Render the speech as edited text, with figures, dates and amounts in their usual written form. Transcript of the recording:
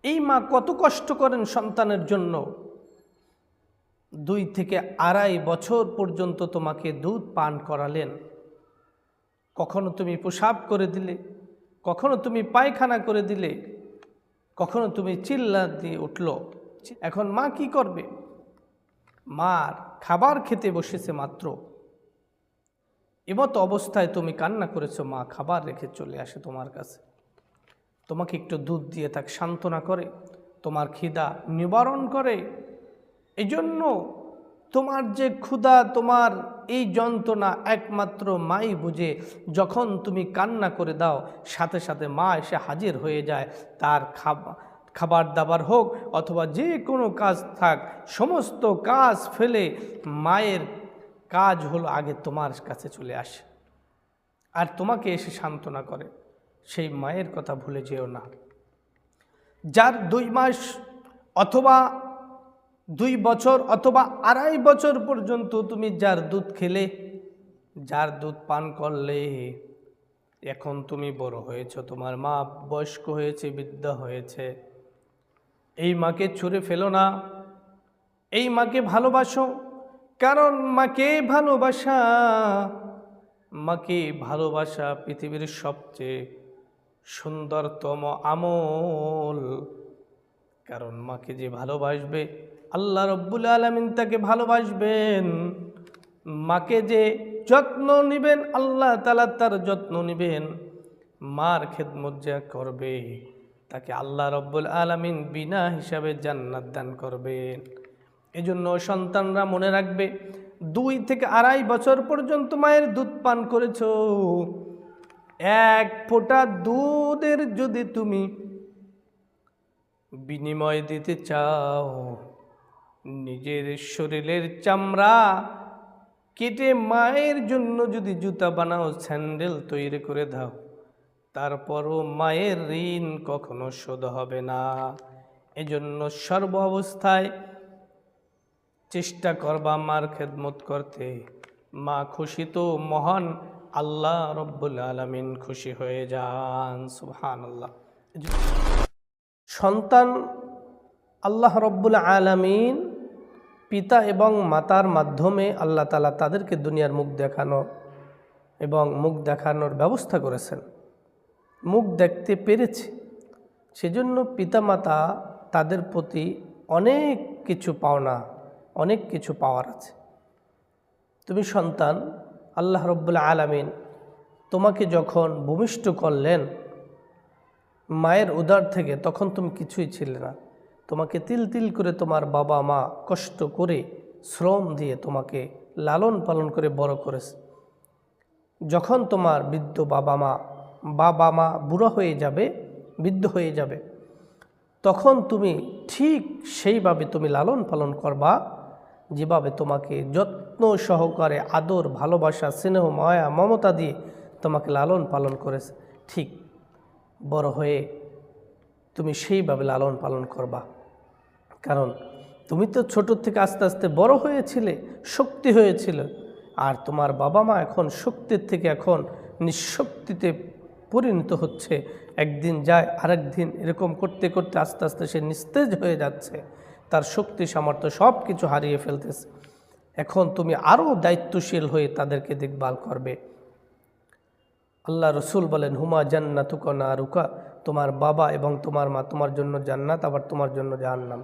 এই মা কত কষ্ট করেন সন্তানের জন্য। 2 থেকে 2.5 বছর পর্যন্ত তোমাকে দুধ পান করালেন। কখনো তুমি পেশাব করে দিলে, কখনো তুমি পায়খানা করে দিলে, কখনো তুমি চিল্লা দিয়ে উঠল। এখন মা কি করবে? মার খাবার খেতে বসেছে মাত্র, এমতো অবস্থায় তুমি কান্না করেছো, মা খাবার রেখে চলে আসে তোমার কাছে, তোমাকে একটু দুধ দিয়ে তাকে সান্ত্বনা করে, তোমার খিদা নিবারণ করে। এই জন্য তোমার যে ক্ষুধা, তোমার এই যন্ত্রণা একমাত্র মাই বুঝে। যখন তুমি কান্না করে দাও, সাথে সাথে মা এসে হাজির হয়ে যায়। তার খাবার দাবার হোক অথবা যে কোনো কাজ থাক, সমস্ত কাজ ফেলে মায়ের কাজ হলো আগে তোমার কাছে চলে আসে আর তোমাকে এসে সান্ত্বনা করে। সেই মায়ের কথা ভুলে যেও না। যার 2 মাস অথবা 2 বছর অথবা 2.5 বছর পর্যন্ত তুমি যার দুধ খেলে, যার দুধ পান করলে, এখন তুমি বড় হয়েছ, তোমার মা বয়স্ক হয়েছে, বৃদ্ধা হয়েছে, এই মাকে ছুঁড়ে ফেলো না। এই মাকে ভালোবাসো, কারণ মাকে ভালোবাসা পৃথিবীর সবচেয়ে সুন্দরতম আমল। কারণ মাকে যে ভালোবাসবে, আল্লাহ রব্বুল আলামিন তাকে ভালোবাসবেন। মাকে যে যত্ন নেবেন, আল্লাহ তাআলা তার যত্ন নেবেন। মার খেদমত যা করবে, তাকে আল্লাহ রব্বুল আলামিন বিনা হিসাবে জান্নাত দান করবেন। এজন্য সন্তানরা মনে রাখবে, 2 থেকে 2.5 বছর পর্যন্ত মায়ের দুধ পান করেছো। 1 ফোঁটা দুধের যদি তুমি বিনিময় দিতে চাও, নিজের শরীরের চামড়া কেটে মায়ের জন্য যদি জুতা বানাও, স্যান্ডেল তৈরি করে দাও, তারপরও মায়ের ঋণ কখনো শোধ হবে না। এজন্য সর্ব অবস্থায় চেষ্টা করবা মার খেদমত করতে। মা খুশি তো মহান আল্লাহ রব্বুল আলামিন খুশি হয়ে যান। সুবহানাল্লাহ। সন্তান আল্লাহ রব্বুল আলামিন পিতা এবং মাতার মাধ্যমে আল্লাহ তাআলা তাদেরকে দুনিয়ার মুখ দেখানো এবং মুখ দেখানোর ব্যবস্থা করেছেন, মুখ দেখতে পেরেছে। সেজন্য পিতামাতা তাদের প্রতি অনেক কিছু পাওনা, অনেক কিছু পাওয়ার আছে। তুমি সন্তান, আল্লাহ রব্বুল আলামিন তোমাকে যখন ভূমিষ্ঠ করলেন মায়ের উদর থেকে, তখন তুমি কিছুই ছিলে না। তোমাকে তিল তিল করে তোমার বাবা মা কষ্ট করে শ্রম দিয়ে তোমাকে লালন পালন করে বড় করেছে। যখন তোমার বৃদ্ধ বাবা মা বুড়ো হয়ে যাবে, বৃদ্ধ হয়ে যাবে, তখন তুমি ঠিক সেইভাবে তুমি লালন পালন করবা, যেভাবে তোমাকে যত্ন সহকারে আদর, ভালোবাসা, স্নেহ, মায়া, মমতা দিয়ে তোমাকে লালন পালন করেছে। ঠিক বড় হয়ে তুমি সেইভাবে লালন পালন করবা। কারণ তুমি তো ছোট থেকে আস্তে আস্তে বড় হয়েছিলে, শক্তি হয়েছিল। আর তোমার বাবা মা এখন শক্তির থেকে এখন নিঃশক্তিতে পরিণত হচ্ছে। একদিন যায় আরেক দিন, এরকম করতে করতে আস্তে আস্তে সে নিস্তেজ হয়ে যাচ্ছে, তার শক্তি সামর্থ্য সব কিছু হারিয়ে ফেলতেছে। এখন তুমি আরও দায়িত্বশীল হয়ে তাদেরকে দেখভাল করবে। আল্লাহ রসুল বলেন, হুমা জান্নাতুকা নারুকা, তোমার বাবা এবং তোমার মা তোমার জন্য জান্নাত, আবার তোমার জন্য জাহান্নাম।